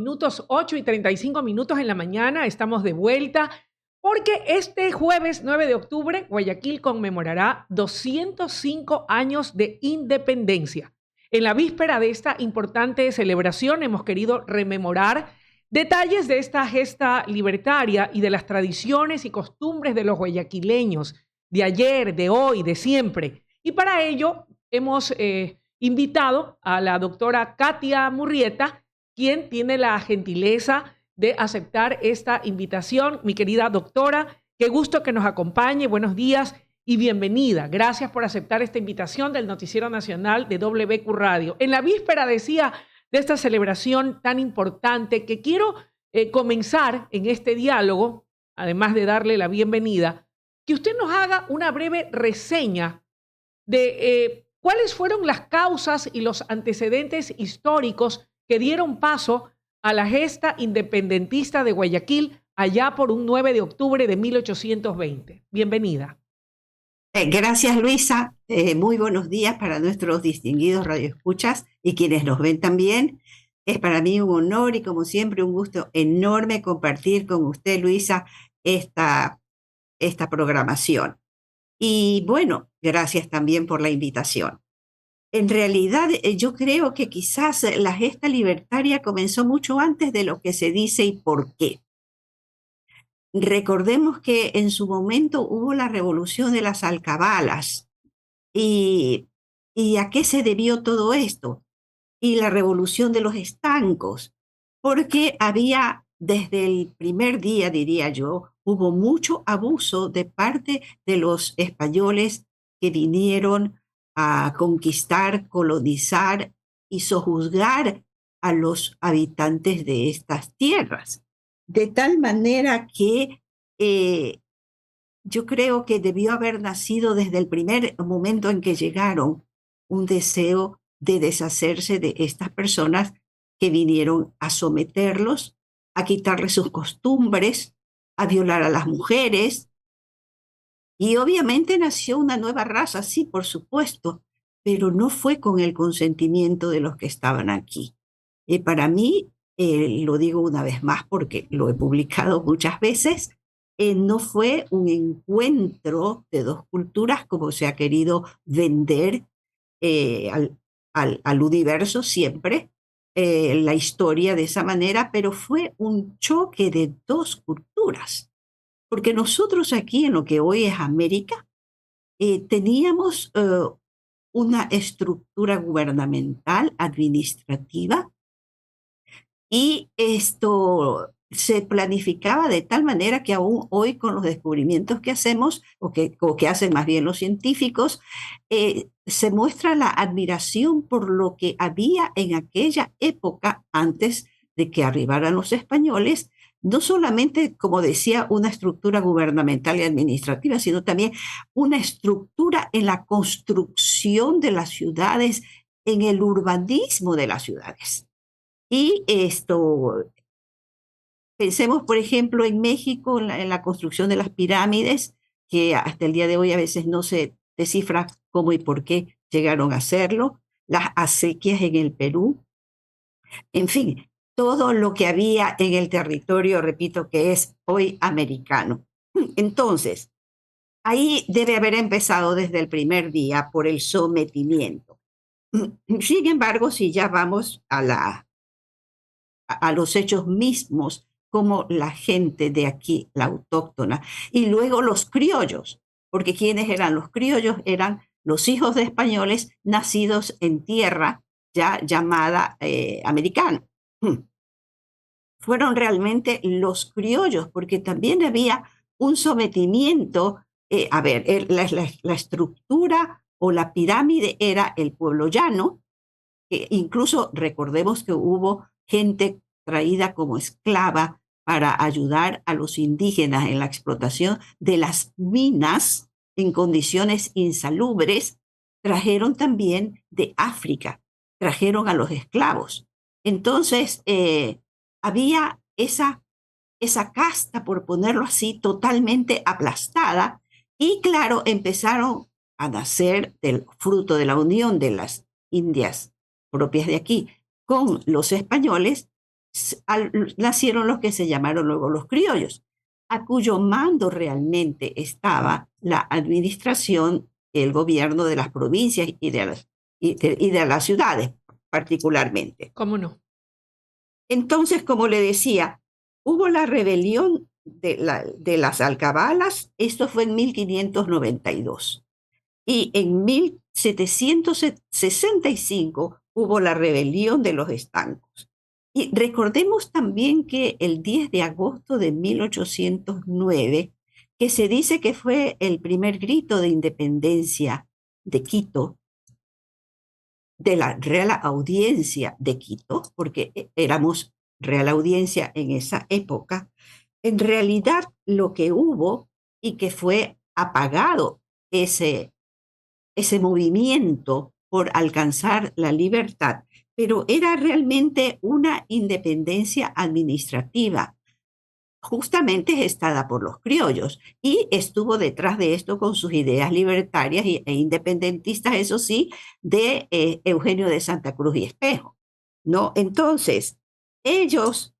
Minutos, 8:35 en la mañana, estamos de vuelta porque este jueves 9 de octubre Guayaquil conmemorará 205 años de independencia. En la víspera de esta importante celebración hemos querido rememorar detalles de esta gesta libertaria y de las tradiciones y costumbres de los guayaquileños de ayer, de hoy, de siempre. Y para ello hemos invitado a la doctora Katia Murrieta, quien tiene la gentileza de aceptar esta invitación. Mi querida doctora, qué gusto que nos acompañe. Buenos días y bienvenida. Gracias por aceptar esta invitación del Noticiero Nacional de WQ Radio. En la víspera, decía, de esta celebración tan importante que quiero comenzar en este diálogo, además de darle la bienvenida, que usted nos haga una breve reseña de cuáles fueron las causas y los antecedentes históricos que dieron paso a la gesta independentista de Guayaquil allá por un 9 de octubre de 1820. Bienvenida. Gracias, Luisa. Muy buenos días para nuestros distinguidos radioescuchas y quienes nos ven también. Es para mí un honor y, como siempre, un gusto enorme compartir con usted, Luisa, esta programación. Y bueno, gracias también por la invitación. En realidad, yo creo que quizás la gesta libertaria comenzó mucho antes de lo que se dice y por qué. Recordemos que en su momento hubo la revolución de las alcabalas. ¿Y a qué se debió todo esto? Y la revolución de los estancos, porque había, desde el primer día, diría yo, hubo mucho abuso de parte de los españoles que vinieron a conquistar, colonizar y sojuzgar a los habitantes de estas tierras. De tal manera que yo creo que debió haber nacido desde el primer momento en que llegaron un deseo de deshacerse de estas personas que vinieron a someterlos, a quitarles sus costumbres, a violar a las mujeres. Y obviamente nació una nueva raza, sí, por supuesto, pero no fue con el consentimiento de los que estaban aquí. Para mí, lo digo una vez más porque lo he publicado muchas veces, no fue un encuentro de dos culturas como se ha querido vender al universo siempre, la historia de esa manera, pero fue un choque de dos culturas. Porque nosotros aquí en lo que hoy es América, teníamos una estructura gubernamental, administrativa, y esto se planificaba de tal manera que aún hoy con los descubrimientos que hacemos, o que hacen más bien los científicos, se muestra la admiración por lo que había en aquella época antes de que arribaran los españoles, no solamente, como decía, una estructura gubernamental y administrativa, sino también una estructura en la construcción de las ciudades, en el urbanismo de las ciudades. Y pensemos, por ejemplo, en México, en la construcción de las pirámides, que hasta el día de hoy a veces no se descifra cómo y por qué llegaron a hacerlo, las acequias en el Perú, en fin, todo lo que había en el territorio, repito, que es hoy americano. Entonces, ahí debe haber empezado desde el primer día por el sometimiento. Sin embargo, si ya vamos a los hechos mismos, como la gente de aquí, la autóctona, y luego los criollos, porque quienes eran los criollos eran los hijos de españoles nacidos en tierra ya llamada americana. Fueron realmente los criollos, porque también había un sometimiento. La estructura o la pirámide era el pueblo llano. Incluso recordemos que hubo gente traída como esclava para ayudar a los indígenas en la explotación de las minas en condiciones insalubres. Trajeron también de África, trajeron a los esclavos. Entonces, había esa casta, por ponerlo así, totalmente aplastada. Y claro, empezaron a nacer del fruto de la unión de las Indias propias de aquí con los españoles, nacieron los que se llamaron luego los criollos, a cuyo mando realmente estaba la administración, el gobierno de las provincias y de las ciudades particularmente. ¿Cómo no? Entonces, como le decía, hubo la rebelión de las alcabalas, esto fue en 1592. Y en 1765 hubo la rebelión de los estancos. Y recordemos también que el 10 de agosto de 1809, que se dice que fue el primer grito de independencia de Quito, de la Real Audiencia de Quito, porque éramos Real Audiencia en esa época, en realidad lo que hubo y que fue apagado ese movimiento por alcanzar la libertad, pero era realmente una independencia administrativa, justamente gestada por los criollos, y estuvo detrás de esto con sus ideas libertarias e independentistas, eso sí, de Eugenio de Santa Cruz y Espejo, ¿no? Entonces, ellos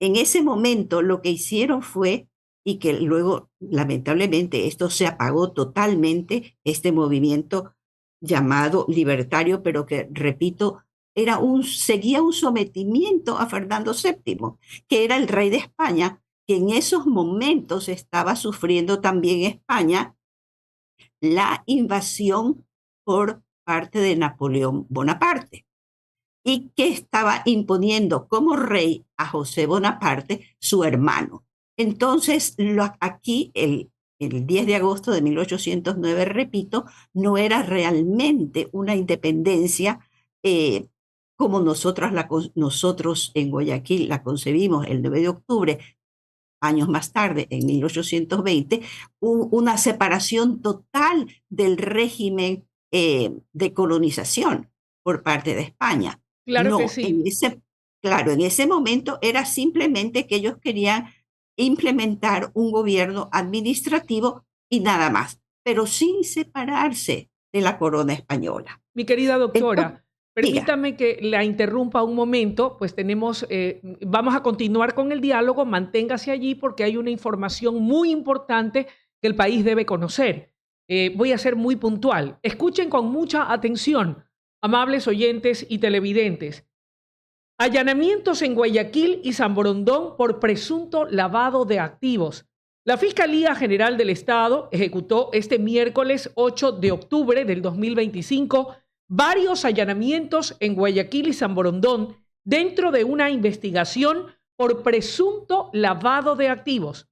en ese momento lo que hicieron fue, y que luego lamentablemente esto se apagó totalmente, este movimiento llamado libertario, pero que, repito, seguía un sometimiento a Fernando VII, que era el rey de España, que en esos momentos estaba sufriendo también España la invasión por parte de Napoleón Bonaparte, y que estaba imponiendo como rey a José Bonaparte, su hermano. Entonces, aquí el 10 de agosto de 1809, repito, no era realmente una independencia como nosotros en Guayaquil la concebimos el 9 de octubre, años más tarde, en 1820, una separación total del régimen de colonización por parte de España. Claro que No, sí. claro, en ese momento era simplemente que ellos querían implementar un gobierno administrativo y nada más, pero sin separarse de la corona española. Mi querida Entonces, doctora, diga. permítame que la interrumpa un momento, pues vamos a continuar con el diálogo, manténgase allí porque hay una información muy importante que el país debe conocer. Voy a ser muy puntual. Escuchen con mucha atención, amables oyentes y televidentes. Allanamientos en Guayaquil y San Borondón por presunto lavado de activos. La Fiscalía General del Estado ejecutó este miércoles 8 de octubre del 2025 varios allanamientos en Guayaquil y San Borondón dentro de una investigación por presunto lavado de activos.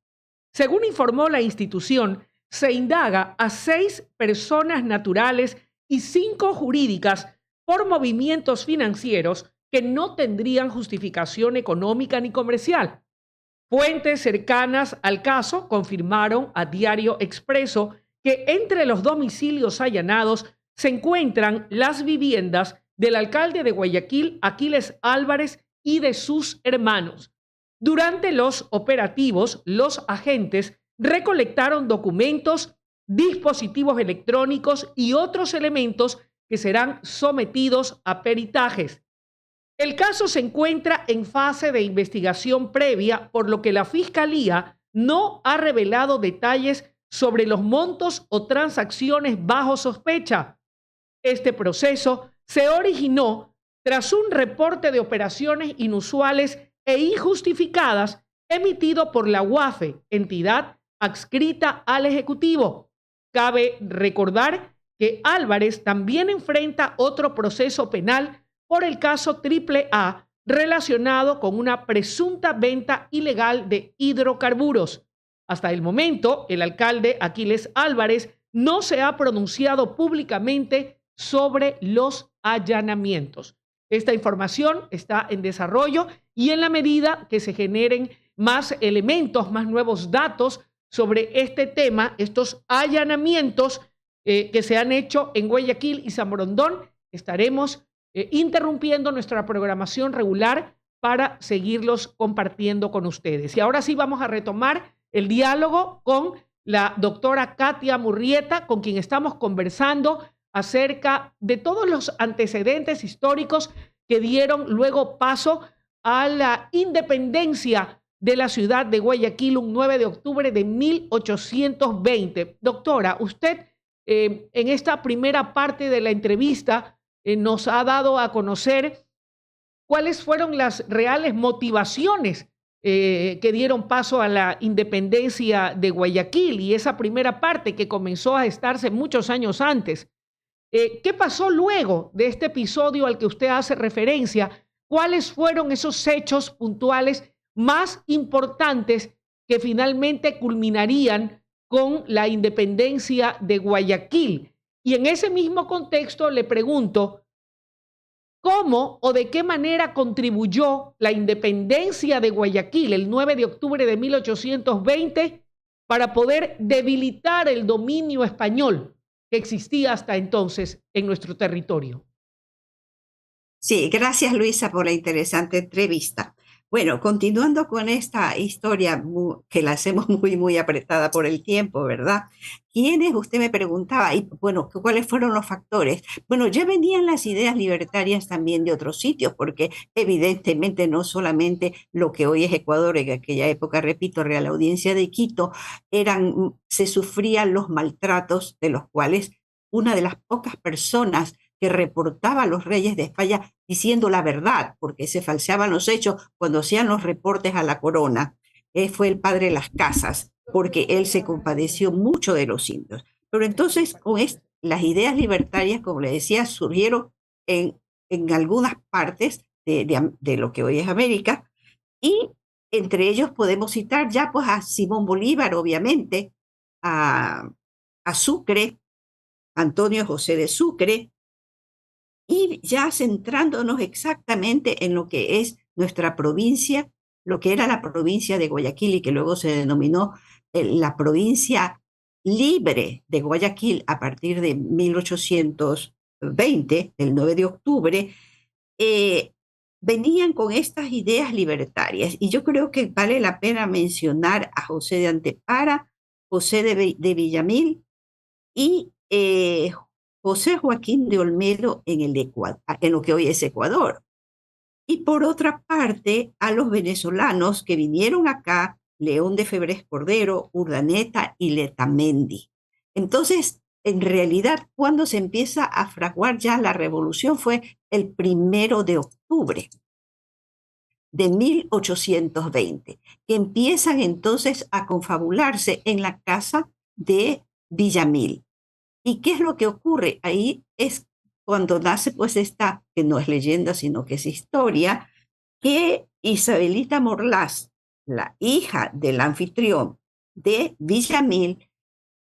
Según informó la institución, se indaga a 6 personas naturales y 5 jurídicas por movimientos financieros que no tendrían justificación económica ni comercial. Fuentes cercanas al caso confirmaron a Diario Expreso que entre los domicilios allanados se encuentran las viviendas del alcalde de Guayaquil, Aquiles Álvarez, y de sus hermanos. Durante los operativos, los agentes recolectaron documentos, dispositivos electrónicos y otros elementos que serán sometidos a peritajes. El caso se encuentra en fase de investigación previa, por lo que la Fiscalía no ha revelado detalles sobre los montos o transacciones bajo sospecha. Este proceso se originó tras un reporte de operaciones inusuales e injustificadas emitido por la UAFE, entidad adscrita al Ejecutivo. Cabe recordar que Álvarez también enfrenta otro proceso penal por el caso AAA relacionado con una presunta venta ilegal de hidrocarburos. Hasta el momento, el alcalde Aquiles Álvarez no se ha pronunciado públicamente sobre los allanamientos. Esta información está en desarrollo y en la medida que se generen más elementos, más nuevos datos sobre este tema, estos allanamientos que se han hecho en Guayaquil y San Borondón, estaremos interrumpiendo nuestra programación regular para seguirlos compartiendo con ustedes. Y ahora sí vamos a retomar el diálogo con la doctora Katia Murrieta, con quien estamos conversando acerca de todos los antecedentes históricos que dieron luego paso a la independencia de la ciudad de Guayaquil un 9 de octubre de 1820. Doctora, usted en esta primera parte de la entrevista nos ha dado a conocer cuáles fueron las reales motivaciones que dieron paso a la independencia de Guayaquil y esa primera parte que comenzó a gestarse muchos años antes. ¿Qué pasó luego de este episodio al que usted hace referencia? ¿Cuáles fueron esos hechos puntuales más importantes que finalmente culminarían con la independencia de Guayaquil? Y en ese mismo contexto le pregunto, ¿cómo o de qué manera contribuyó la independencia de Guayaquil el 9 de octubre de 1820 para poder debilitar el dominio español que existía hasta entonces en nuestro territorio? Sí, gracias Luisa por la interesante entrevista. Bueno, continuando con esta historia que la hacemos muy apretada por el tiempo, ¿verdad? ¿Quiénes? Usted me preguntaba, y bueno, ¿cuáles fueron los factores? Bueno, ya venían las ideas libertarias también de otros sitios, porque evidentemente no solamente lo que hoy es Ecuador, en aquella época, repito, Real Audiencia de Quito, se sufrían los maltratos de los cuales una de las pocas personas que reportaba a los reyes de España diciendo la verdad, porque se falseaban los hechos cuando hacían los reportes a la corona, fue el padre Las Casas, porque él se compadeció mucho de los indios. Pero entonces, las ideas libertarias, como le decía, surgieron en algunas partes de lo que hoy es América, y entre ellos podemos citar ya pues a Simón Bolívar, obviamente, a Sucre, Antonio José de Sucre, y ya centrándonos exactamente en lo que es nuestra provincia, lo que era la provincia de Guayaquil y que luego se denominó la provincia libre de Guayaquil a partir de 1820, el 9 de octubre, eh, venían con estas ideas libertarias. Y yo creo que vale la pena mencionar a José de Antepara, José de Villamil y José Joaquín de Olmedo en el Ecuador, en lo que hoy es Ecuador. Y por otra parte, a los venezolanos que vinieron acá, León de Febres Cordero, Urdaneta y Letamendi. Entonces, en realidad, cuando se empieza a fraguar ya la revolución fue el 1 de octubre de 1820, que empiezan entonces a confabularse en la casa de Villamil. ¿Y qué es lo que ocurre? Ahí es cuando nace pues esta, que no es leyenda, sino que es historia, que Isabelita Morlás, la hija del anfitrión de Villamil,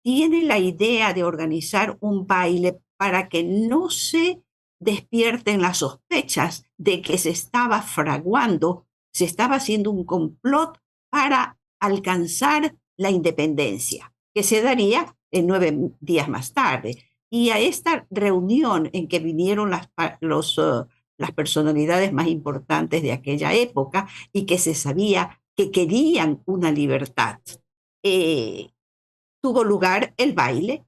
tiene la idea de organizar un baile para que no se despierten las sospechas de que se estaba fraguando, se estaba haciendo un complot para alcanzar la independencia, que se daría en 9 días más tarde. Y a esta reunión en que vinieron las personalidades más importantes de aquella época y que se sabía que querían una libertad, eh, tuvo lugar el baile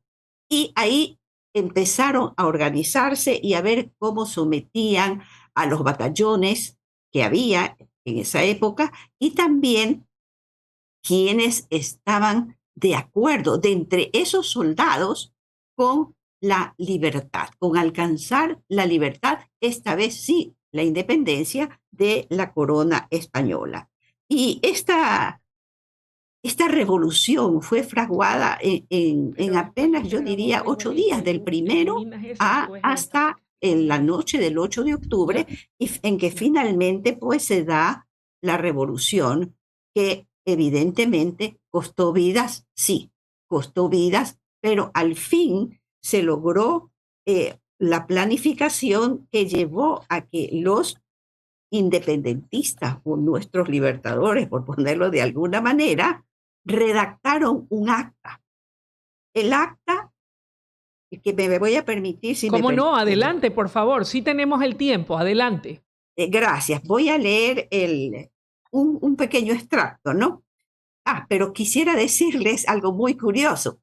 y ahí empezaron a organizarse y a ver cómo sometían a los batallones que había en esa época y también quienes estaban de acuerdo de entre esos soldados con la libertad, con alcanzar la libertad, esta vez sí, la independencia de la corona española. Y esta revolución fue fraguada en apenas, yo diría, 8 días, del primero hasta en la noche del 8 de octubre, y en que finalmente pues se da la revolución que evidentemente costó vidas, sí, costó vidas, pero al fin se logró la planificación que llevó a que los independentistas o nuestros libertadores, por ponerlo de alguna manera, redactaron un acta. El acta, que me voy a permitir, si me ¿Cómo no? permite. Adelante, por favor. Sí tenemos el tiempo. Adelante. Gracias. Voy a leer un pequeño extracto, ¿no? Pero quisiera decirles algo muy curioso.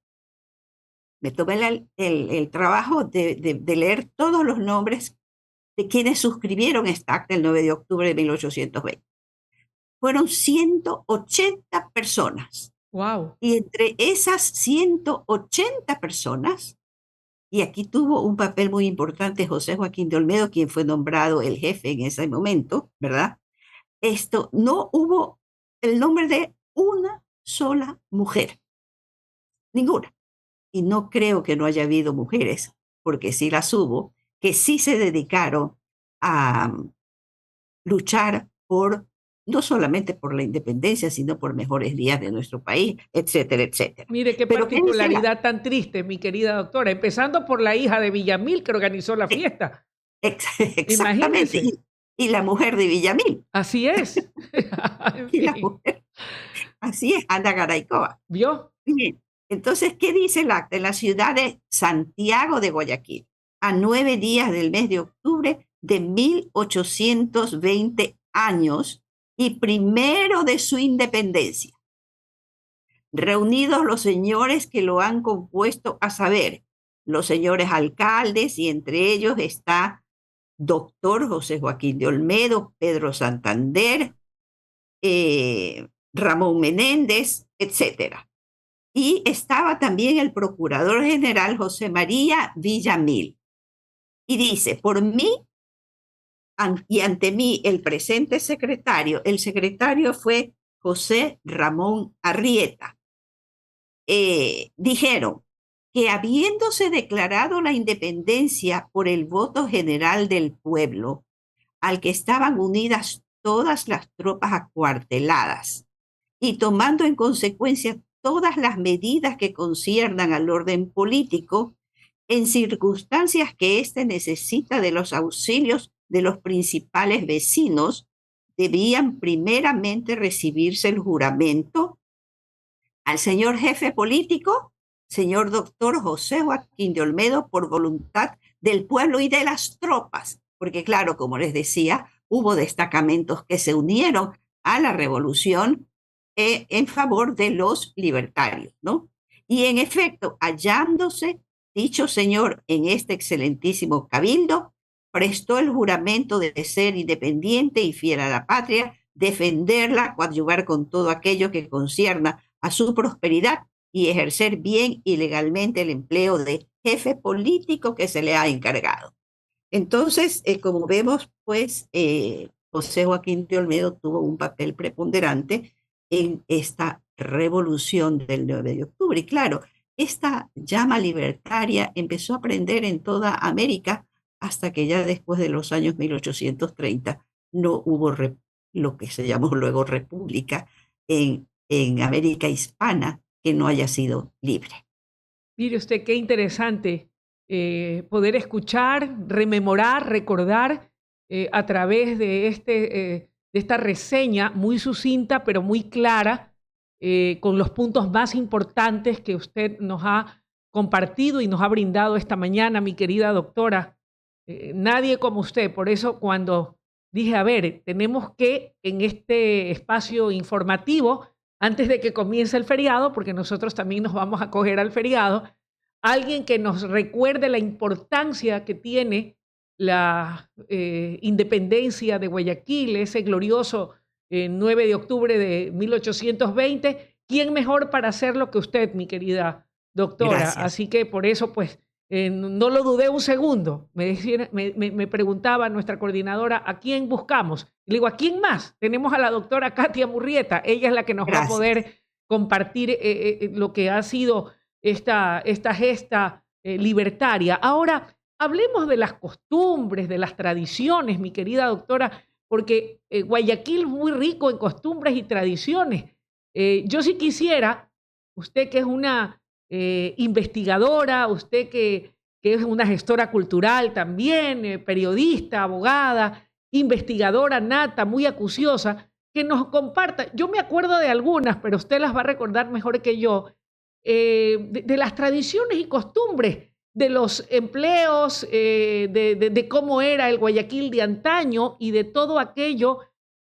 Me tomé el trabajo de leer todos los nombres de quienes suscribieron esta acta el 9 de octubre de 1820. Fueron 180 personas. Wow. Y entre esas 180 personas, y aquí tuvo un papel muy importante José Joaquín de Olmedo, quien fue nombrado el jefe en ese momento, ¿verdad? No hubo el nombre de una sola mujer, ninguna. Y no creo que no haya habido mujeres, porque sí las hubo, que sí se dedicaron a luchar por, no solamente por la independencia, sino por mejores días de nuestro país, etcétera, etcétera. Mire qué Pero ¿qué dice la? particularidad tan triste, mi querida doctora. Empezando por la hija de Villamil que organizó la eh, fiesta. Exactamente. Imagínense. Y la mujer de Villamil. Así es. En Y la fin. mujer, así es, Ana Garaycoa. ¿Vio? Bien. Entonces, ¿qué dice el acta? En la ciudad de Santiago de Guayaquil, a 9 días del mes de octubre de 1820 años y primero de su independencia. Reunidos los señores que lo han compuesto, a saber, los señores alcaldes, y entre ellos está doctor José Joaquín de Olmedo, Pedro Santander, Ramón Menéndez, etcétera. Y estaba también el procurador general José María Villamil. Y dice, por mí y ante mí el presente secretario, el secretario fue José Ramón Arrieta. Dijeron que habiéndose declarado la independencia por el voto general del pueblo, al que estaban unidas todas las tropas acuarteladas, y tomando en consecuencia todas las medidas que conciernan al orden político, en circunstancias que éste necesita de los auxilios de los principales vecinos, debían primeramente recibirse el juramento al señor jefe político, señor doctor José Joaquín de Olmedo, por voluntad del pueblo y de las tropas, porque claro, como les decía, hubo destacamentos que se unieron a la revolución en favor de los libertarios, ¿no? Y en efecto, hallándose dicho señor en este excelentísimo cabildo, prestó el juramento de ser independiente y fiel a la patria, defenderla, coadyuvar con todo aquello que concierna a su prosperidad y ejercer bien y legalmente el empleo de jefe político que se le ha encargado. Entonces, como vemos, pues José Joaquín de Olmedo tuvo un papel preponderante en esta revolución del 9 de octubre. Y claro, esta llama libertaria empezó a prender en toda América hasta que ya después de los años 1830 no hubo lo que se llamó luego república en América hispana que no haya sido libre. Mire usted qué interesante poder escuchar, rememorar, recordar a través de esta reseña muy sucinta pero muy clara, con los puntos más importantes que usted nos ha compartido y nos ha brindado esta mañana, mi querida doctora. Nadie como usted, por eso cuando dije, a ver, tenemos que en este espacio informativo, antes de que comience el feriado, porque nosotros también nos vamos a acoger al feriado, alguien que nos recuerde la importancia que tiene la independencia de Guayaquil, ese glorioso 9 de octubre de 1820. ¿Quién mejor para hacerlo que usted, mi querida doctora? Gracias. Así que por eso, pues, no lo dudé un segundo. Me preguntaba nuestra coordinadora, ¿a quién buscamos? Y le digo, ¿a quién más? Tenemos a la doctora Katia Murrieta. Ella es la que nos va a Gracias. poder compartir lo que ha sido esta gesta libertaria. Ahora, hablemos de las costumbres, de las tradiciones, mi querida doctora, porque Guayaquil es muy rico en costumbres y tradiciones. Yo sí quisiera, usted que es una investigadora, usted que es una gestora cultural también, periodista, abogada, investigadora nata, muy acuciosa, que nos comparta. Yo me acuerdo de algunas, pero usted las va a recordar mejor que yo, de las tradiciones y costumbres, de los empleos, de cómo era el Guayaquil de antaño y de todo aquello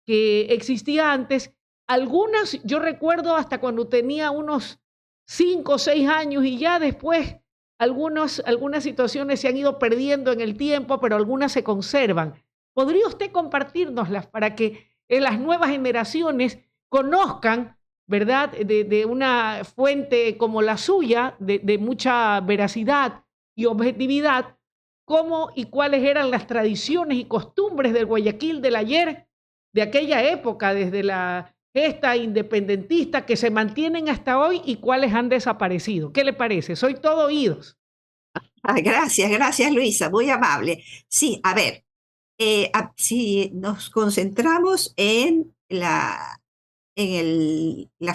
que existía antes. Algunas yo recuerdo hasta cuando tenía unos 5 o 6 años y ya después algunas situaciones se han ido perdiendo en el tiempo, pero algunas se conservan. ¿Podría usted compartírnoslas para que las nuevas generaciones conozcan, ¿verdad?, de una fuente como la suya, de mucha veracidad y objetividad, cómo y cuáles eran las tradiciones y costumbres del Guayaquil del ayer, de aquella época, desde la gesta independentista, que se mantienen hasta hoy y cuáles han desaparecido? ¿Qué le parece? Soy todo oídos. Ah, gracias, gracias Luisa, muy amable. Sí, a ver, si nos concentramos en la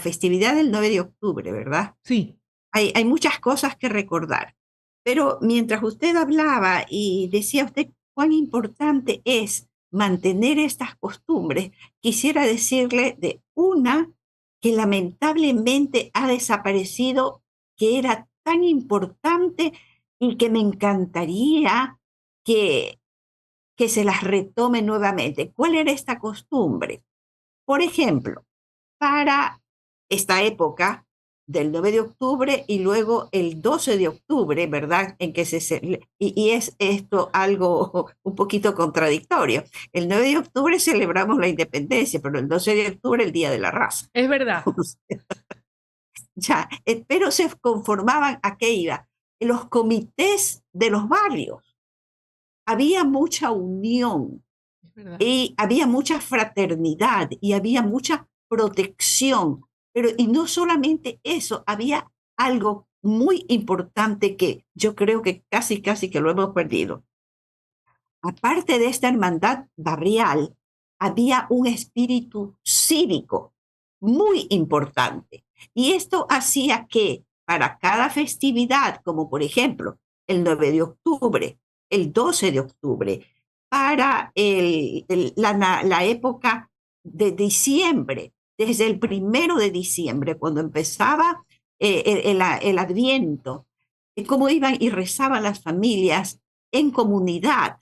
festividad del 9 de octubre, ¿verdad? Sí, Hay muchas cosas que recordar, pero mientras usted hablaba y decía usted cuán importante es mantener estas costumbres, quisiera decirle de una que lamentablemente ha desaparecido, que era tan importante y que me encantaría que, que se las retome nuevamente. ¿Cuál era esta costumbre? Por ejemplo, para esta época del 9 de octubre y luego el 12 de octubre, ¿verdad? En que y es esto algo un poquito contradictorio. El 9 de octubre celebramos la independencia, pero el 12 de octubre el Día de la Raza. es verdad, Ya, pero se conformaban a qué iba. Los comités de los barrios. Había mucha unión es verdad. y había mucha fraternidad y había mucha protección. Pero y no solamente eso, había algo muy importante que yo creo que casi que lo hemos perdido. Aparte de esta hermandad barrial, había un espíritu cívico muy importante. Y esto hacía que para cada festividad, como por ejemplo el 9 de octubre, el 12 de octubre, para la época de diciembre, desde el 1 de diciembre, cuando empezaba el Adviento, cómo iban y rezaban las familias en comunidad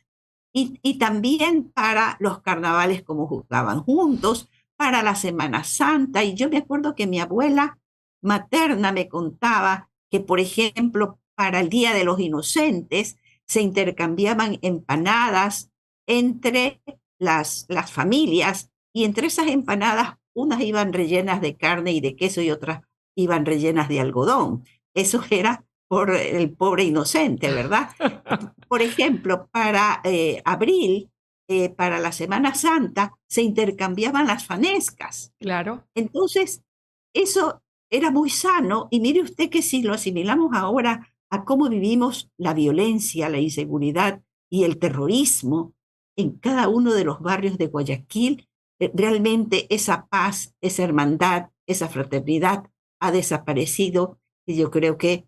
y también para los carnavales, como jugaban juntos, para la Semana Santa. Y yo me acuerdo que mi abuela materna me contaba que, por ejemplo, para el Día de los Inocentes se intercambiaban empanadas entre las familias y entre esas empanadas unas iban rellenas de carne y de queso y otras iban rellenas de algodón. Eso era por el pobre inocente, ¿verdad? Por ejemplo, para abril, para la Semana Santa, se intercambiaban las fanescas. Claro, Entonces, eso era muy sano y mire usted que si lo asimilamos ahora a cómo vivimos la violencia, la inseguridad y el terrorismo en cada uno de los barrios de Guayaquil, realmente esa paz, esa hermandad, esa fraternidad ha desaparecido y yo creo que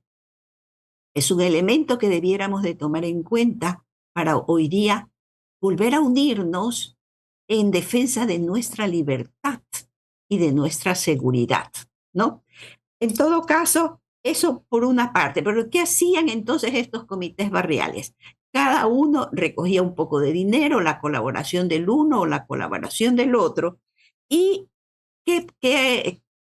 es un elemento que debiéramos de tomar en cuenta para hoy día volver a unirnos en defensa de nuestra libertad y de nuestra seguridad, ¿no? En todo caso, eso por una parte, pero ¿qué hacían entonces estos comités barriales? Cada uno recogía un poco de dinero, la colaboración del uno o la colaboración del otro, y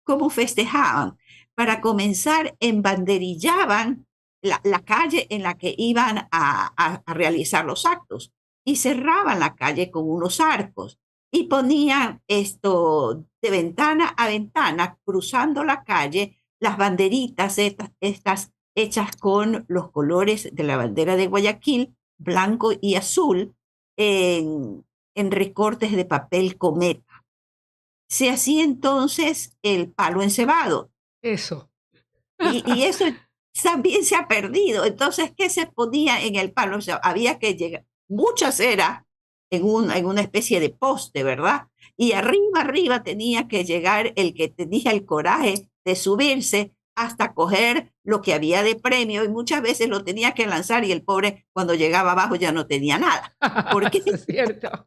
¿cómo festejaban? Para comenzar, embanderillaban la calle en la que iban a realizar los actos y cerraban la calle con unos arcos y ponían esto de ventana a ventana, cruzando la calle, las banderitas estas hechas con los colores de la bandera de Guayaquil, blanco y azul, en recortes de papel cometa. Se hacía entonces el palo encebado eso. y eso también se ha perdido. Entonces, ¿qué se ponía en el palo? O sea, había que llegar, mucha cera en una especie de poste, ¿verdad? Y arriba tenía que llegar el que tenía el coraje de subirse hasta coger lo que había de premio y muchas veces lo tenía que lanzar y el pobre cuando llegaba abajo ya no tenía nada. Porque Eso es cierto.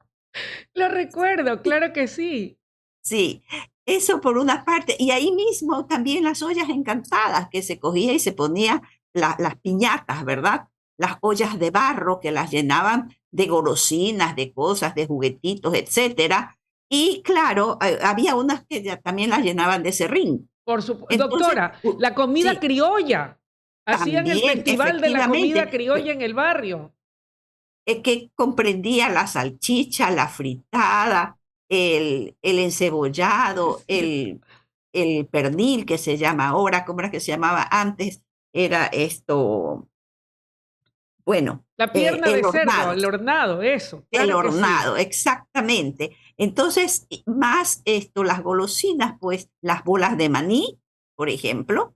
Lo recuerdo, claro que sí. sí, eso por una parte. Y ahí mismo también las ollas encantadas que se cogía y se ponía las piñatas, ¿verdad? Las ollas de barro que las llenaban de golosinas, de cosas, de juguetitos, etcétera. Y claro, había unas que también las llenaban de serrín. Por supuesto. Entonces, Doctora, la comida sí, criolla. Hacían el también, festival de la comida efectivamente, criolla en el barrio. que comprendía la salchicha, la fritada, el encebollado, Es cierto. el pernil que se llama ahora, ¿cómo era que se llamaba antes? Era esto, bueno, La pierna de el cerdo, hornado. el hornado, eso, El claro que sí. hornado, exactamente. Entonces, más esto, las golosinas, pues las bolas de maní, por ejemplo,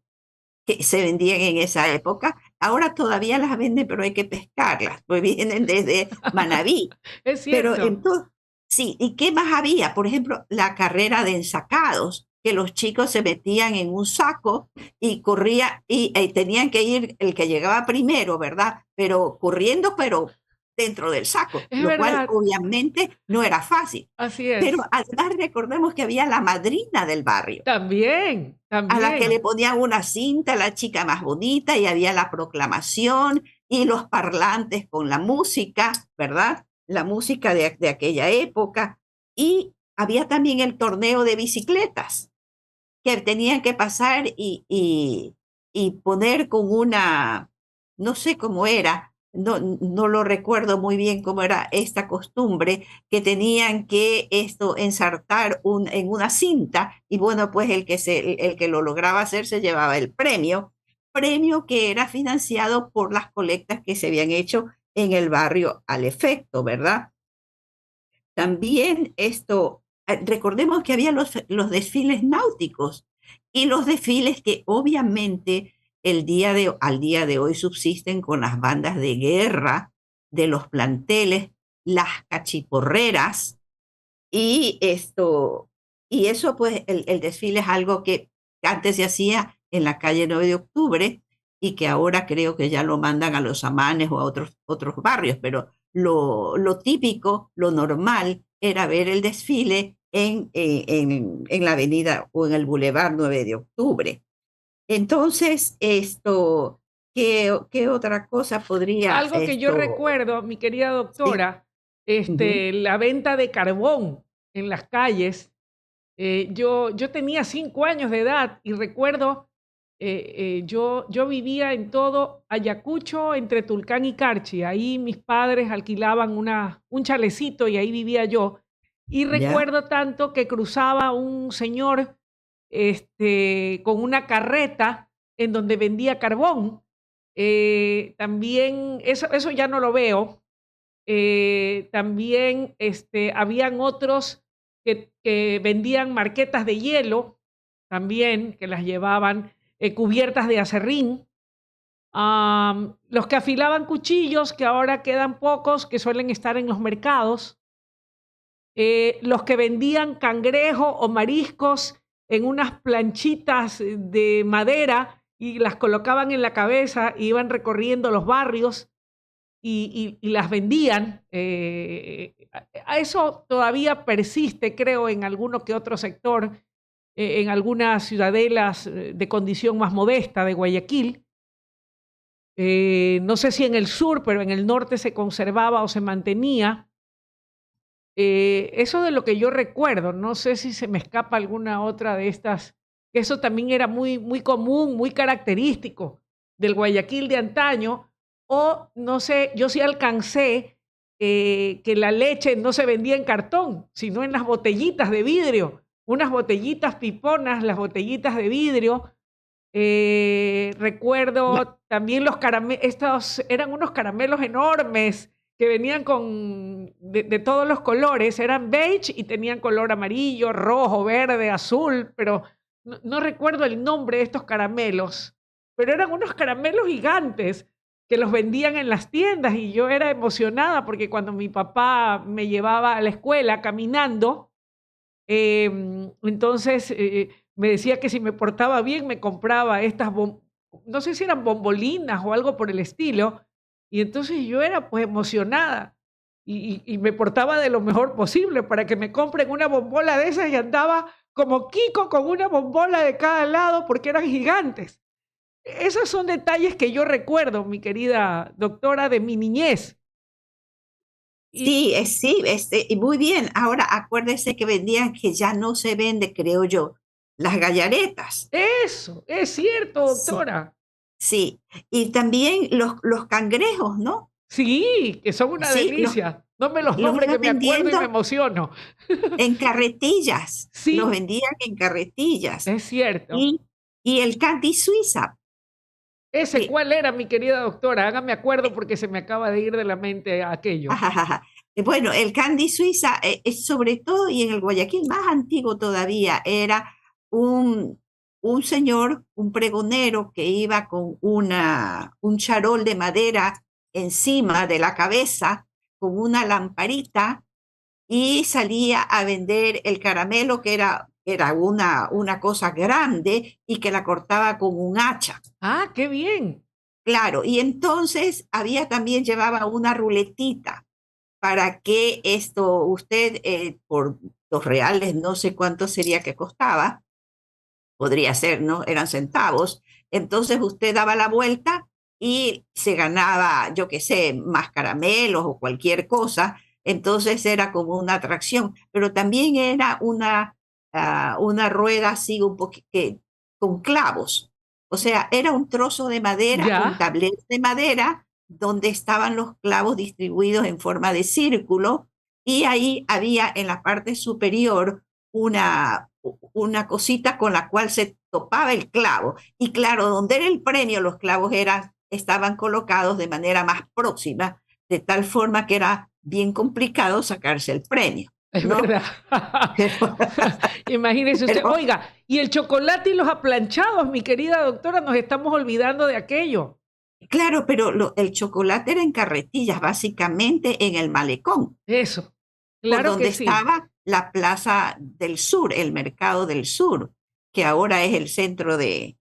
que se vendían en esa época, ahora todavía las venden, pero hay que pescarlas, pues vienen desde Manabí. Es Pero cierto. entonces, sí, ¿y qué más había? Por ejemplo, la carrera de ensacados, que los chicos se metían en un saco y corría, y tenían que ir el que llegaba primero, ¿verdad? Pero corriendo, pero dentro del saco, Es lo cual verdad. obviamente no era fácil. Así Pero es. además recordemos que había la madrina del barrio También, a la que le también. ponían una cinta, la chica más bonita, y había la proclamación y los parlantes con la música, ¿verdad? La música de aquella época. Y había también el torneo de bicicletas, que tenían que pasar y poner con una, no sé cómo era, no lo recuerdo muy bien cómo era esta costumbre, que tenían que esto ensartar en una cinta y bueno, pues el que lo lograba hacer se llevaba el premio que era financiado por las colectas que se habían hecho en el barrio al efecto, ¿verdad? También esto, recordemos que había los desfiles náuticos y los desfiles que obviamente al día de hoy subsisten con las bandas de guerra de los planteles, las cachiporreras y esto, y eso pues el desfile es algo que antes se hacía en la calle 9 de Octubre y que ahora creo que ya lo mandan a Los Amanes o a otros barrios, pero lo típico, lo normal era ver el desfile en la avenida o en el Boulevard 9 de Octubre. Entonces, esto, ¿qué otra cosa podría Algo que yo esto? recuerdo, mi querida Sí. doctora, Ujú. la venta de carbón en las calles. Yo tenía 5 años de edad y recuerdo, yo vivía en todo Ayacucho, entre Tulcán y Carchi. Ahí mis padres alquilaban un chalecito y ahí vivía yo. Y ¿Ya? recuerdo tanto que cruzaba un señor con una carreta en donde vendía carbón. También, eso ya no lo veo. También habían otros que vendían marquetas de hielo, también que las llevaban cubiertas de acerrín. Los que afilaban cuchillos, que ahora quedan pocos, que suelen estar en los mercados. Los que vendían cangrejo o mariscos en unas planchitas de madera y las colocaban en la cabeza y iban recorriendo los barrios y las vendían. A eso todavía persiste, creo, en alguno que otro sector, en algunas ciudadelas de condición más modesta de Guayaquil. No sé si en el sur, pero en el norte se conservaba o se mantenía. Eso de lo que yo recuerdo, no sé si se me escapa alguna otra de estas, que eso también era muy, muy común, muy característico del Guayaquil de antaño, o no sé, yo sí alcancé que la leche no se vendía en cartón, sino en las botellitas de vidrio, unas botellitas piponas, las botellitas de vidrio. La- Recuerdo también los caramelos, estos eran unos caramelos enormes que venían de todos los colores, eran beige y tenían color amarillo, rojo, verde, azul, pero no recuerdo el nombre de estos caramelos, pero eran unos caramelos gigantes que los vendían en las tiendas y yo era emocionada porque cuando mi papá me llevaba a la escuela caminando, entonces, me decía que si me portaba bien, me compraba estas no sé si eran bombolinas o algo por el estilo, y entonces yo era, pues, emocionada, y me portaba de lo mejor posible para que me compren una bombola de esas, y andaba como Kiko con una bombola de cada lado, porque eran gigantes. Esos son detalles que yo recuerdo, mi querida doctora, de mi niñez. Y Sí, sí, y muy bien. Ahora acuérdese que vendían que ya no se vende, creo yo, las gallaretas. eso, es cierto, Sí, doctora. sí. Y también los cangrejos, ¿no? Sí, que son una Sí, delicia. No me los los nombres que iba me acuerdo y me vendiendo emociono. en carretillas, los Sí, vendían en carretillas. es cierto. Y, y el candy Suiza, Ese, que ¿cuál era, mi querida doctora? Hágame acuerdo porque se me acaba de ir de la mente aquello. ajajaja. Bueno, el candy Suiza es sobre todo, y en el Guayaquil más antiguo todavía, era un, un señor, un pregonero que iba con un charol de madera encima de la cabeza, con una lamparita, y salía a vender el caramelo, que era una cosa grande y que la cortaba con un hacha. Ah, qué bien. Claro, y entonces había también, llevaba una ruletita para que esto, usted por los reales, no sé cuánto sería que costaba, podría ser, ¿no? Eran centavos. Entonces usted daba la vuelta y se ganaba, yo qué sé, más caramelos o cualquier cosa. Entonces era como una atracción, pero también era una rueda así un poquito con clavos. O sea, era un trozo de madera, un Ya, tablero de madera donde estaban los clavos distribuidos en forma de círculo, y ahí había en la parte superior una cosita con la cual se topaba el clavo. Y claro, donde era el premio, los clavos estaban colocados de manera más próxima, de tal forma que era bien complicado sacarse el premio, es ¿no? verdad. Pero, Imagínese usted. pero Oiga, y el chocolate y los aplanchados, mi querida doctora, nos estamos olvidando de aquello. claro, pero el chocolate era en carretillas, básicamente en el malecón, Eso, por claro que donde sí. estaba la Plaza del Sur, el Mercado del Sur, que ahora es el centro de,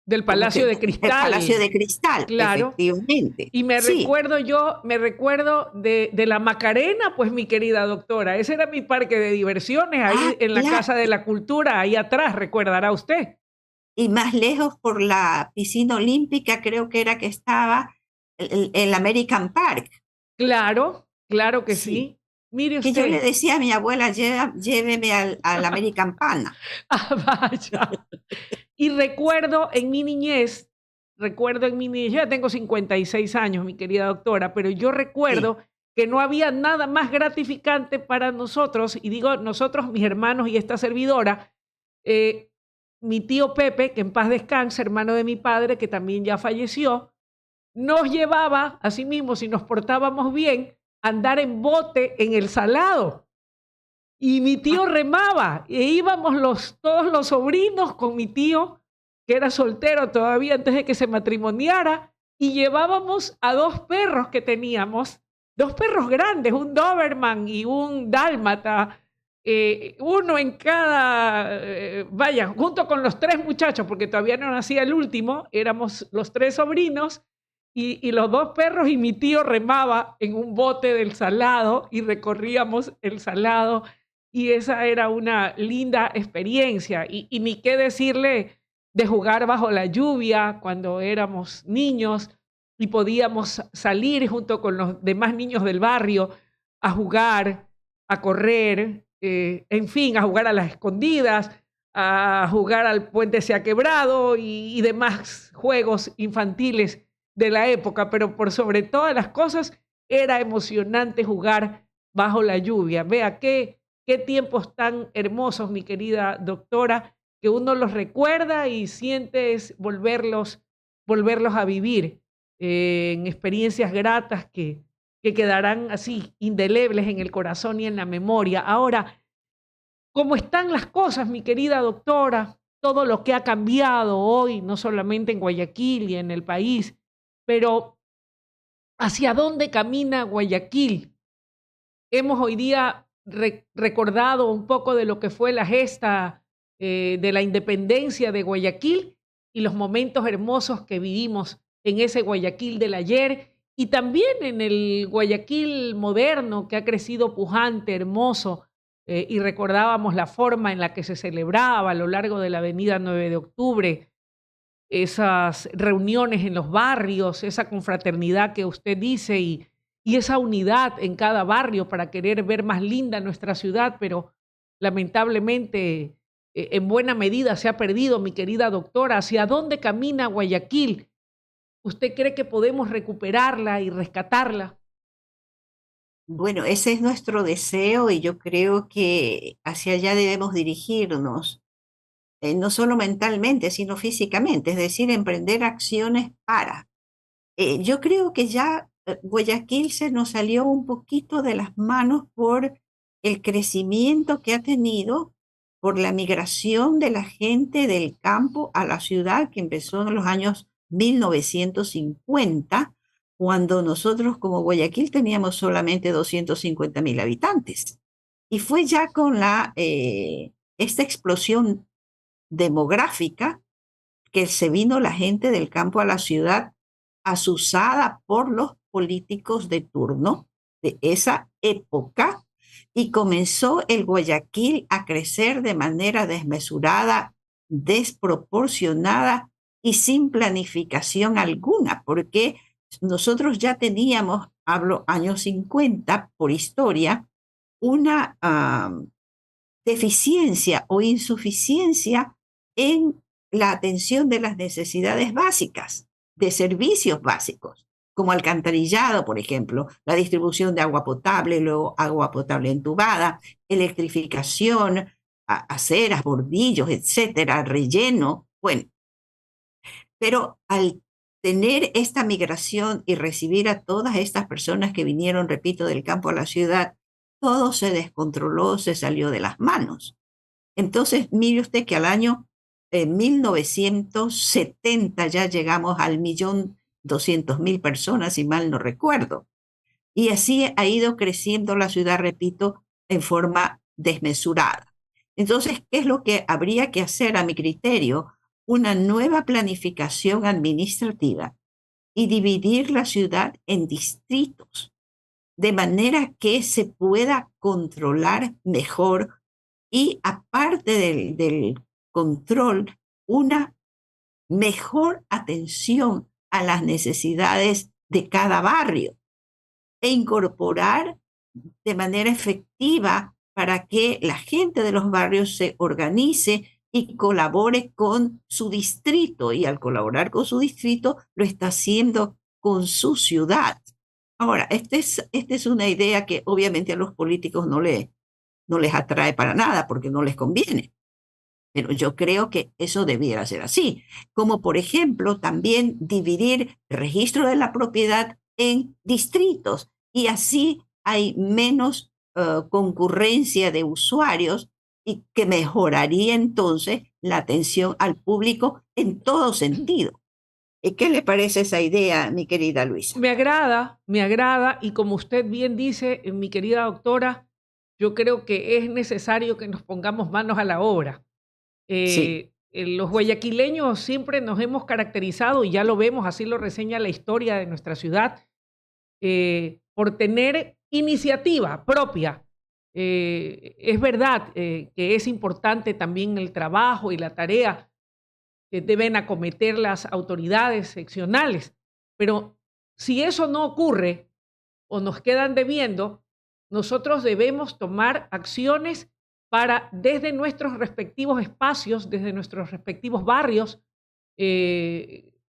Del ¿cómo Palacio que? de El Palacio Cristal, de Cristal, claro. efectivamente. Y Sí. me recuerdo de la Macarena, pues mi querida doctora, ese era mi parque de diversiones, Ah, ahí en la claro. Casa de la Cultura, ahí atrás, recordará usted. Y más lejos por la piscina olímpica, creo que era que estaba el American Park. Claro, claro que Sí. sí. Mire Que yo le usted, decía a mi abuela: Lléveme al American Pana". ah, vaya. Y recuerdo en mi niñez, yo ya tengo 56 años, mi querida doctora, pero yo Sí. recuerdo que no había nada más gratificante para nosotros, y digo nosotros, mis hermanos y esta servidora, eh, mi tío Pepe, que en paz descanse, hermano de mi padre, que también ya falleció, nos llevaba, así mismo, si nos portábamos bien, a andar en bote en el Salado. Y mi Ah, tío remaba, e íbamos todos los sobrinos con mi tío, que era soltero todavía antes de que se matrimoniara, y llevábamos a 2 perros que teníamos, 2 perros grandes, un Doberman y un dálmata, uno en cada, vaya, junto con los 3 muchachos, porque todavía no nacía el último, éramos los 3 sobrinos, y los 2 perros, y mi tío remaba en un bote del Salado y recorríamos el Salado, y esa era una linda experiencia. Y ni qué decirle de jugar bajo la lluvia cuando éramos niños y podíamos salir junto con los demás niños del barrio a jugar, a correr, en fin, a jugar a las escondidas, a jugar al puente se ha quebrado y demás juegos infantiles de la época, pero por sobre todas las cosas era emocionante jugar bajo la lluvia. Vea qué tiempos tan hermosos, mi querida doctora, que uno los recuerda y siente es volverlos a vivir en experiencias gratas que quedarán así indelebles en el corazón y en la memoria. Ahora, ¿cómo están las cosas, mi querida doctora? Todo lo que ha cambiado hoy, no solamente en Guayaquil y en el país, pero ¿hacia dónde camina Guayaquil? Hemos hoy día recordado un poco de lo que fue la gesta de la independencia de Guayaquil y los momentos hermosos que vivimos en ese Guayaquil del ayer y también en el Guayaquil moderno que ha crecido pujante, hermoso, y recordábamos la forma en la que se celebraba a lo largo de la avenida 9 de octubre, esas reuniones en los barrios, esa confraternidad que usted dice y esa unidad en cada barrio para querer ver más linda nuestra ciudad, pero lamentablemente en buena medida se ha perdido, mi querida doctora. ¿Hacia dónde camina Guayaquil? ¿Usted cree que podemos recuperarla y rescatarla? Bueno, ese es nuestro deseo y yo creo que hacia allá debemos dirigirnos, no solo mentalmente, sino físicamente, es decir, emprender acciones para. Yo creo que ya Guayaquil se nos salió un poquito de las manos por el crecimiento que ha tenido, por la migración de la gente del campo a la ciudad, que empezó en los años 1950, cuando nosotros como Guayaquil teníamos solamente 250.000 habitantes. Y fue ya con esta explosión demográfica que se vino la gente del campo a la ciudad, asusada por los políticos de turno de esa época, y comenzó el Guayaquil a crecer de manera desmesurada, desproporcionada y sin planificación alguna, porque nosotros ya teníamos, hablo años 50 por historia, una deficiencia o insuficiencia en la atención de las necesidades básicas, de servicios básicos, como alcantarillado, por ejemplo, la distribución de agua potable, luego agua potable entubada, electrificación, aceras, bordillos, etcétera, relleno. Bueno, pero al tener esta migración y recibir a todas estas personas que vinieron, repito, del campo a la ciudad, todo se descontroló, se salió de las manos. Entonces, mire usted que al año 1970 ya llegamos al 1.200.000 personas, si mal no recuerdo. Y así ha ido creciendo la ciudad, repito, en forma desmesurada. Entonces, ¿qué es lo que habría que hacer a mi criterio? Una nueva planificación administrativa y dividir la ciudad en distritos, de manera que se pueda controlar mejor y aparte del control, una mejor atención a las necesidades de cada barrio e incorporar de manera efectiva para que la gente de los barrios se organice y colabore con su distrito, y al colaborar con su distrito lo está haciendo con su ciudad. Ahora, esta es una idea que obviamente a los políticos no les atrae para nada porque no les conviene. Pero yo creo que eso debiera ser así. Como por ejemplo también dividir el registro de la propiedad en distritos, y así hay menos concurrencia de usuarios y que mejoraría entonces la atención al público en todo sentido. ¿Y qué le parece esa idea, mi querida Luisa? Me agrada y como usted bien dice, mi querida doctora, yo creo que es necesario que nos pongamos manos a la obra. Sí, Los guayaquileños siempre nos hemos caracterizado, y ya lo vemos, así lo reseña la historia de nuestra ciudad, por tener iniciativa propia. Es verdad que es importante también el trabajo y la tarea que deben acometer las autoridades seccionales, pero si eso no ocurre o nos quedan debiendo, nosotros debemos tomar acciones para, desde nuestros respectivos espacios, desde nuestros respectivos barrios,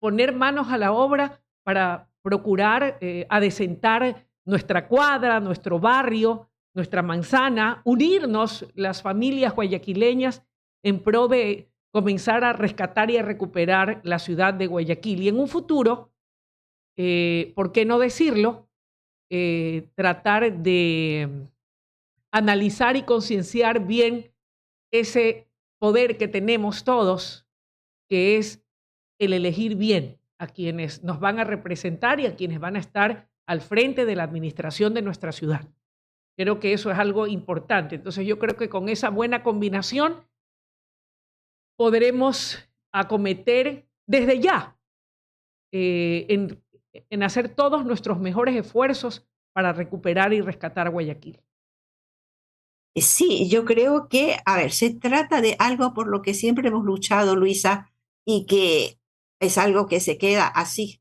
poner manos a la obra para procurar adecentar nuestra cuadra, nuestro barrio, nuestra manzana, unirnos las familias guayaquileñas en pro de comenzar a rescatar y a recuperar la ciudad de Guayaquil. Y en un futuro, ¿por qué no decirlo? Tratar de analizar y concienciar bien ese poder que tenemos todos, que es el elegir bien a quienes nos van a representar y a quienes van a estar al frente de la administración de nuestra ciudad. Creo que eso es algo importante. Entonces yo creo que con esa buena combinación podremos acometer desde ya eh, en, en hacer todos nuestros mejores esfuerzos para recuperar y rescatar Guayaquil. Sí, yo creo que, a ver, se trata de algo por lo que siempre hemos luchado, Luisa, y que es algo que se queda así,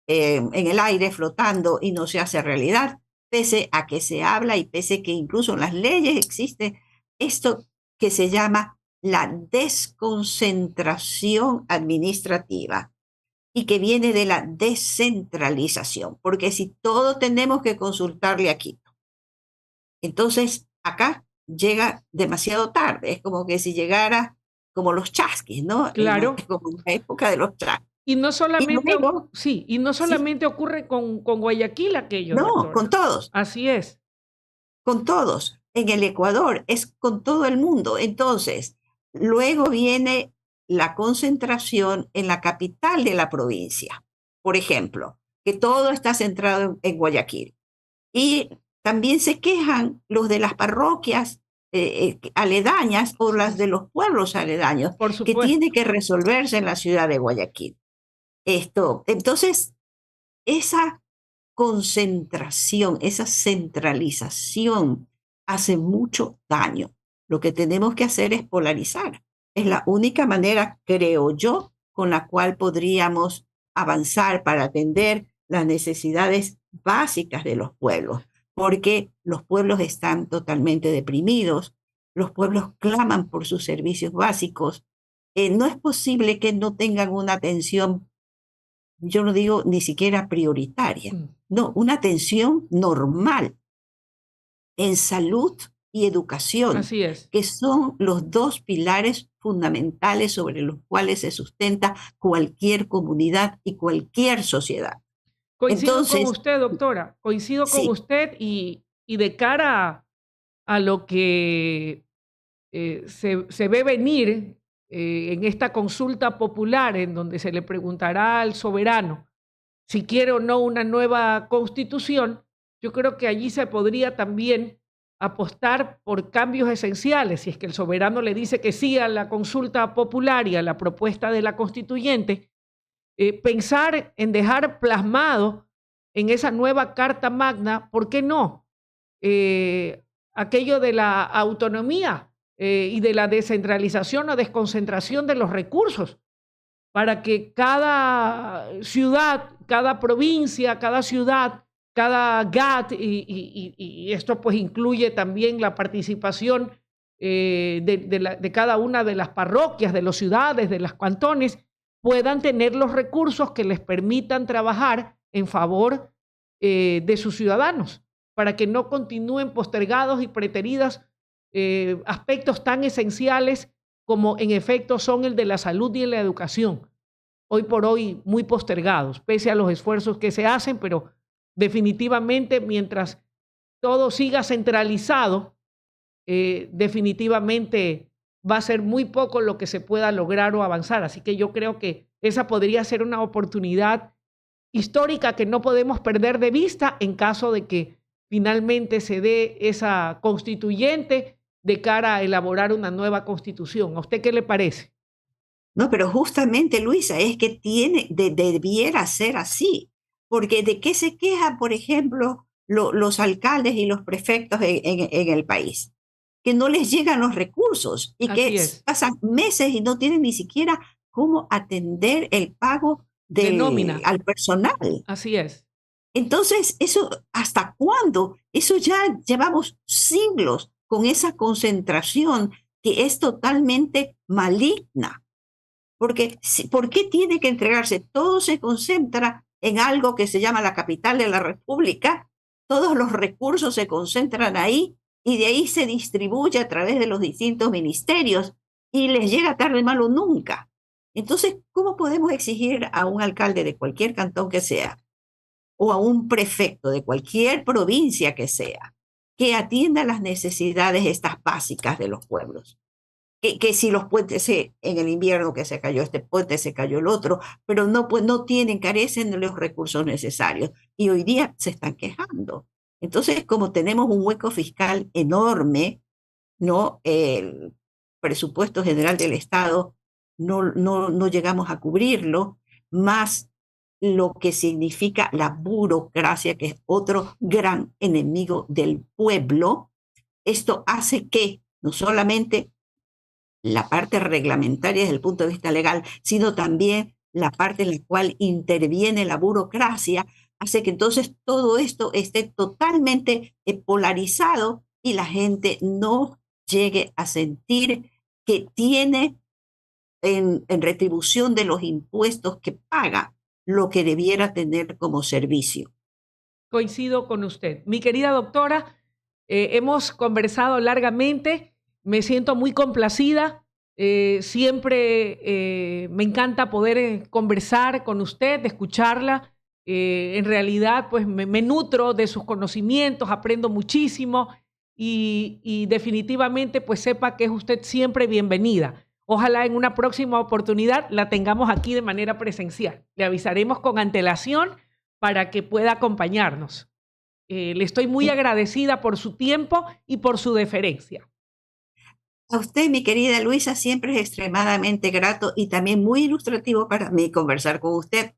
en el aire flotando y no se hace realidad, pese a que se habla y pese a que incluso en las leyes existe esto que se llama la desconcentración administrativa. y que viene de la descentralización, porque si todo tenemos que consultarle a Quito, entonces acá llega demasiado tarde, es como que si llegara como los chasquis, ¿no? Claro. Como en la época de los chasquis. Y no Y solamente, luego, sí, y no sí, solamente ocurre con Guayaquil aquello, no, doctora. Así es. con todos. En el Ecuador es con todo el mundo. Entonces, luego viene la concentración en la capital de la provincia, por ejemplo, que todo está centrado en Guayaquil. Y también se quejan los de las parroquias aledañas o las de los pueblos aledaños, Por que tiene supuesto. que resolverse en la ciudad de Guayaquil. Entonces, esa concentración, esa centralización hace mucho daño. Lo que tenemos que hacer es polarizar. Es la única manera, creo yo, con la cual podríamos avanzar para atender las necesidades básicas de los pueblos, porque los pueblos están totalmente deprimidos, los pueblos claman por sus servicios básicos. No es posible que no tengan una atención, yo no digo ni siquiera prioritaria, Mm. no, una atención normal en salud y educación, Así es. que son los dos pilares fundamentales sobre los cuales se sustenta cualquier comunidad y cualquier sociedad. Coincido con Entonces, usted, doctora. Coincido con sí, usted y de cara a lo que se ve venir en esta consulta popular en donde se le preguntará al soberano si quiere o no una nueva constitución, yo creo que allí se podría también apostar por cambios esenciales. Si es que el soberano le dice que sí a la consulta popular y a la propuesta de la constituyente, pensar en dejar plasmado en esa nueva Carta Magna, ¿por qué no? Aquello de la autonomía y de la descentralización o desconcentración de los recursos para que cada ciudad, cada provincia, cada ciudad, cada GAT, y esto pues incluye también la participación de cada una de las parroquias, de las ciudades, de los cantones, puedan tener los recursos que les permitan trabajar en favor de sus ciudadanos, para que no continúen postergados y preteridos aspectos tan esenciales como en efecto son el de la salud y la educación, hoy por hoy muy postergados, pese a los esfuerzos que se hacen, pero definitivamente mientras todo siga centralizado, definitivamente va a ser muy poco lo que se pueda lograr o avanzar. Así que yo creo que esa podría ser una oportunidad histórica que no podemos perder de vista en caso de que finalmente se dé esa constituyente de cara a elaborar una nueva constitución. ¿A usted qué le parece? no, pero justamente, Luisa, es que debiera ser así, porque ¿de qué se quejan, por ejemplo, los alcaldes y los prefectos en el país? Que no les llegan los recursos y que Así es, pasan meses y no tienen ni siquiera cómo atender el pago de nómina, al personal. así es. Entonces, eso, ¿hasta cuándo? Eso ya llevamos siglos con esa concentración que es totalmente maligna. Porque, ¿por qué tiene que entregarse? Todo se concentra en algo que se llama la capital de la República. Todos los recursos se concentran ahí y de ahí se distribuye a través de los distintos ministerios y les llega tarde malo nunca. Entonces, ¿cómo podemos exigir a un alcalde de cualquier cantón que sea o a un prefecto de cualquier provincia que sea que atienda las necesidades estas básicas de los pueblos? Que si los puentes en el invierno que se cayó este puente, se cayó el otro, pero no, pues no tienen, carecen de los recursos necesarios y hoy día se están quejando. Entonces, como tenemos un hueco fiscal enorme, ¿no? El presupuesto general del Estado no llegamos a cubrirlo, más lo que significa la burocracia, que es otro gran enemigo del pueblo. Esto hace que no solamente la parte reglamentaria desde el punto de vista legal, sino también la parte en la cual interviene la burocracia, hace que entonces todo esto esté totalmente polarizado y la gente no llegue a sentir que tiene en retribución de los impuestos que paga, lo que debiera tener como servicio. Coincido con usted. Mi querida doctora, hemos conversado largamente, me siento muy complacida, siempre me encanta poder conversar con usted, escucharla. En realidad, pues me nutro de sus conocimientos, aprendo muchísimo y definitivamente, pues sepa que es usted siempre bienvenida. Ojalá en una próxima oportunidad la tengamos aquí de manera presencial. Le avisaremos con antelación para que pueda acompañarnos. Le estoy muy Y agradecida por su tiempo y por su deferencia. a usted, mi querida Luisa, siempre es extremadamente grato y también muy ilustrativo para mí conversar con usted,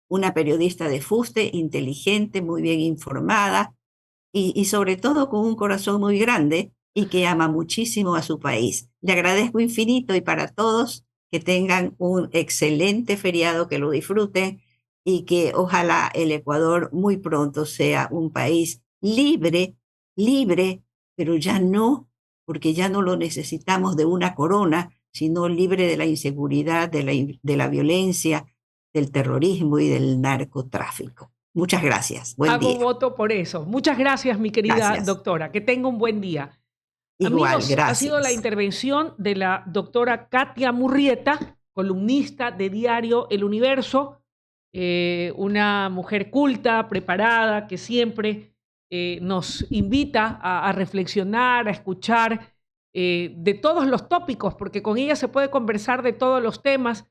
una periodista de fuste, inteligente, muy bien informada y sobre todo con un corazón muy grande y que ama muchísimo a su país. Le agradezco infinito y para todos que tengan un excelente feriado, que lo disfruten y que ojalá el Ecuador muy pronto sea un país libre, libre, pero ya no, porque ya no lo necesitamos de una corona, sino libre de la inseguridad, de la violencia, del terrorismo y del narcotráfico. Muchas gracias. Buen Hago día. voto por eso. Muchas gracias, mi querida Gracias. doctora. Que tenga un buen día. Igual, Amigos, ha sido la gracias. intervención de la doctora Katia Murrieta, columnista de diario El Universo, una mujer culta, preparada, que siempre nos invita a reflexionar, a escuchar de todos los tópicos, porque con ella se puede conversar de todos los temas.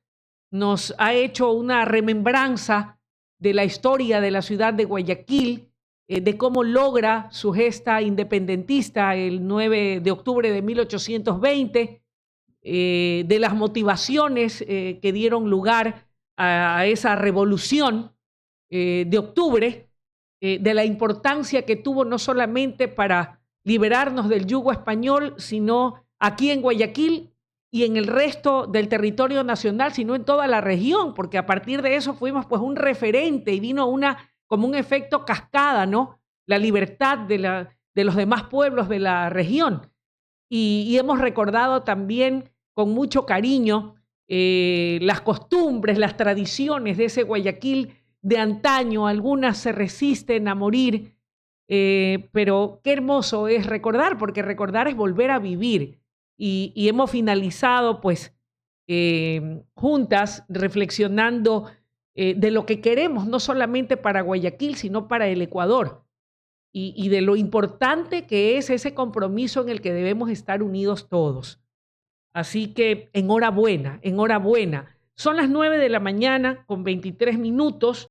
Nos ha hecho una remembranza de la historia de la ciudad de Guayaquil, de cómo logra su gesta independentista el 9 de octubre de 1820, de las motivaciones que dieron lugar a esa revolución de octubre, de la importancia que tuvo no solamente para liberarnos del yugo español, sino aquí en Guayaquil y en el resto del territorio nacional, sino en toda la región, porque a partir de eso fuimos pues un referente y vino como un efecto cascada, ¿no? La libertad de los demás pueblos de la región. Y hemos recordado también con mucho cariño las costumbres, las tradiciones de ese Guayaquil de antaño. Algunas se resisten a morir, pero qué hermoso es recordar, porque recordar es volver a vivir. Y hemos finalizado pues juntas reflexionando de lo que queremos, no solamente para Guayaquil, sino para el Ecuador y de lo importante que es ese compromiso en el que debemos estar unidos todos. Así que enhorabuena, enhorabuena. Son las 9 de la mañana con 23 minutos.